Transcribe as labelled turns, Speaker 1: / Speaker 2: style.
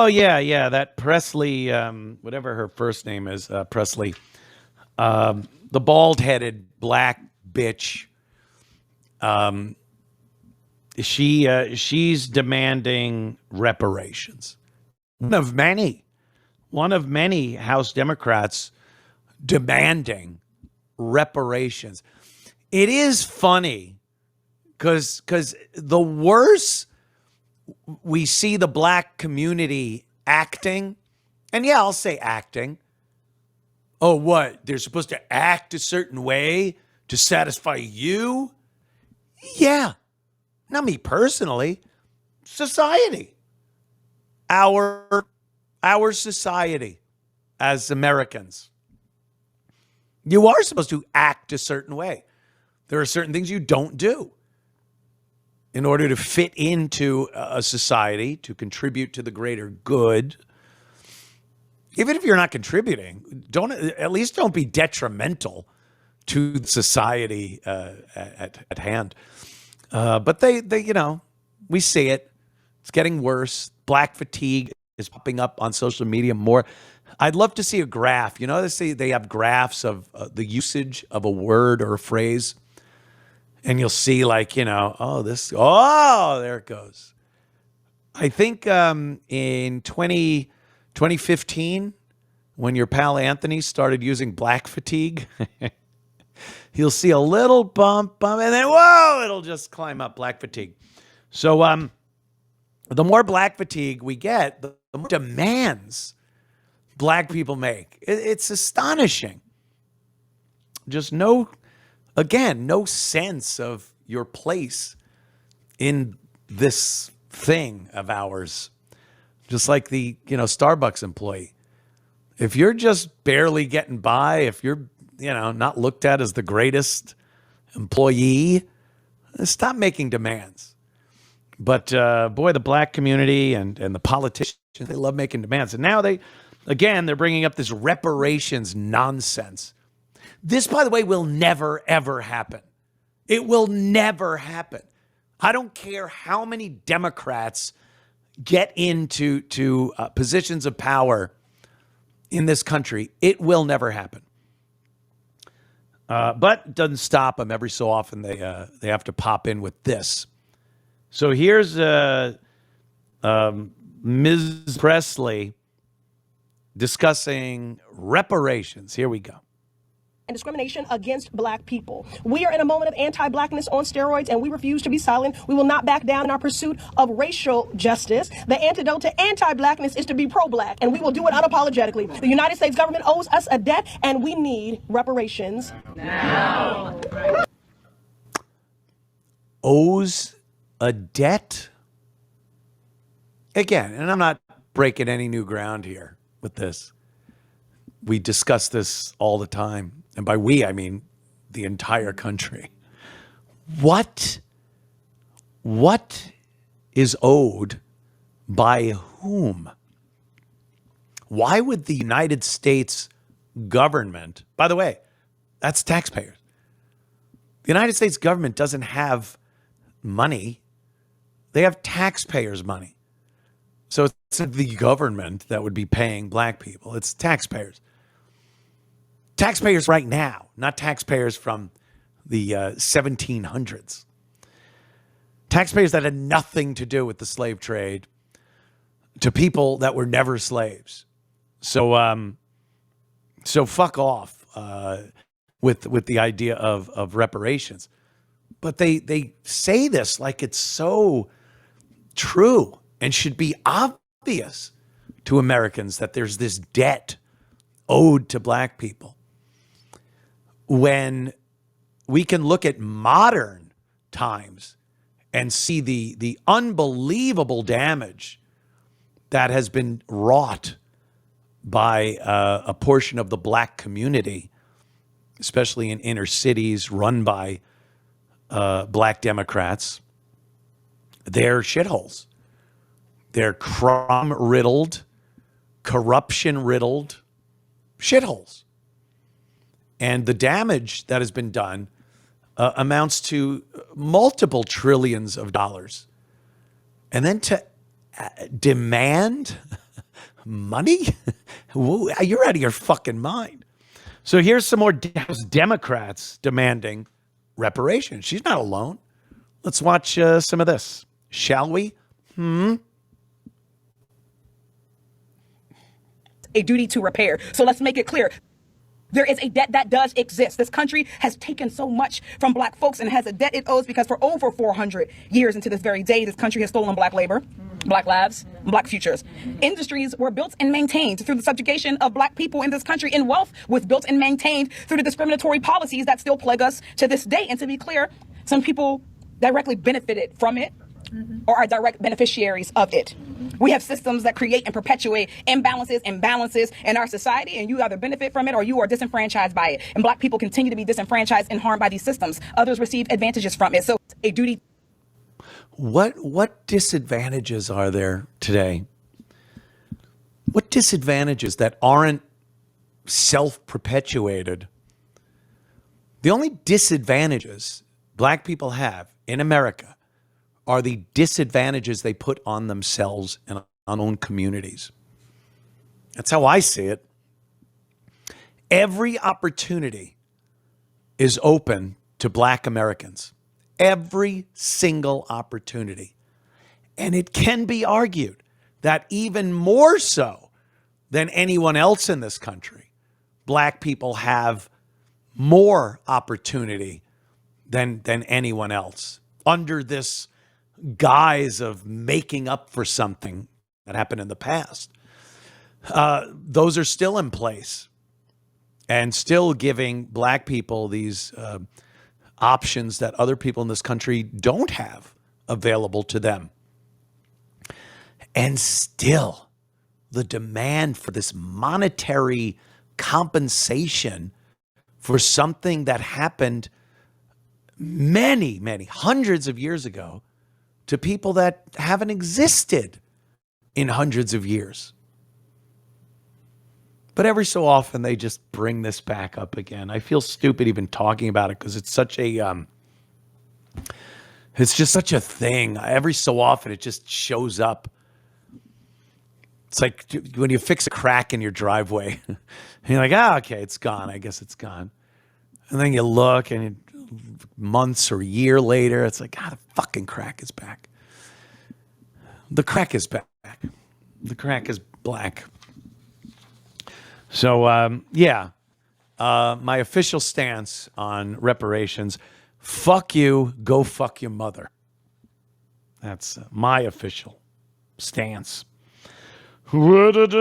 Speaker 1: Oh yeah, that Presley, whatever her first name is, Presley, the bald-headed black bitch. Um, she's demanding reparations. One of many, one of many House Democrats demanding reparations. It is funny because the worse we see the black community acting, and yeah, I'll say acting. Oh, what? They're supposed to act a certain way to satisfy you? Yeah. Not me personally. Society. Our our society as Americans. You are supposed to act a certain way. There are certain things you don't do in order to fit into a society, to contribute to the greater good. Even if you're not contributing, don't be detrimental to society at hand. But we see it. It's getting worse. Black fatigue is popping up on social media more. I'd love to see a graph. They have graphs of the usage of a word or a phrase, and you'll see there it goes. I think in 2015, when your pal Anthony started using black fatigue, you'll see a little bump, and then, whoa, it'll just climb up, black fatigue. So the more black fatigue we get, the more demands black people make. It's astonishing. Just no sense of your place in this thing of ours. Just like the, Starbucks employee. If you're just barely getting by, if you're, not looked at as the greatest employee, stop making demands. But boy, the black community and the politicians, they love making demands. And now they're bringing up this reparations nonsense. This, by the way, will never, ever happen. It will never happen. I don't care how many Democrats get into positions of power in this country. It will never happen. But it doesn't stop them. Every so often they have to pop in with this. So here's Ms. Presley discussing reparations. Here we go.
Speaker 2: And discrimination against black people. We are in a moment of anti-blackness on steroids, and we refuse to be silent. We will not back down in our pursuit of racial justice. The antidote to anti-blackness is to be pro-black, and we will do it unapologetically. The United States government owes us a debt, and we need reparations now.
Speaker 1: Owes a debt? Again, and I'm not breaking any new ground here with this. We discuss this all the time. And by we, I mean the entire country. What is owed by whom? Why would the United States government, by the way, that's taxpayers. The United States government doesn't have money. They have taxpayers' money. So it's not the government that would be paying black people. It's taxpayers. Taxpayers right now, not taxpayers from the 1700s. Taxpayers that had nothing to do with the slave trade to people that were never slaves. So fuck off with the idea of reparations. But they say this like it's so true and should be obvious to Americans that there's this debt owed to black people. When we can look at modern times and see the unbelievable damage that has been wrought by a portion of the black community, especially in inner cities run by black Democrats, they're shitholes. They're crime-riddled, corruption-riddled shitholes. And the damage that has been done amounts to multiple trillions of dollars. And then to demand Money? You're out of your fucking mind. So here's some more House Democrats demanding reparations. She's not alone. Let's watch some of this, shall we?
Speaker 3: A duty to repair. So let's make it clear. There is a debt that does exist. This country has taken so much from black folks and has a debt it owes because for over 400 years into this very day, this country has stolen black labor, black lives, black futures. Industries were built and maintained through the subjugation of black people in this country, and wealth was built and maintained through the discriminatory policies that still plague us to this day. And to be clear, some people directly benefited from it or are direct beneficiaries of it. We have systems that create and perpetuate imbalances and balances in our society, and you either benefit from it or you are disenfranchised by it. And black people continue to be disenfranchised and harmed by these systems. Others receive advantages from it. So a duty.
Speaker 1: What disadvantages are there today? What disadvantages that aren't self-perpetuated? The only disadvantages black people have in America are the disadvantages they put on themselves and on own communities. That's how I see it. Every opportunity is open to black Americans. Every single opportunity. And it can be argued that even more so than anyone else in this country, black people have more opportunity than anyone else under this guise of making up for something that happened in the past. Those are still in place and still giving black people these options that other people in this country don't have available to them. And still, the demand for this monetary compensation for something that happened many, many hundreds of years ago to people that haven't existed in hundreds of years. But every so often they just bring this back up again. I feel stupid even talking about it because it's such a, it's just such a thing. Every so often it just shows up. It's like when you fix a crack in your driveway, and you're like, okay, it's gone. I guess it's gone. And then you look and months or a year later, it's like, the fucking crack is back. The crack is back. The crack is black. So, my official stance on reparations, fuck you, go fuck your mother. That's my official stance.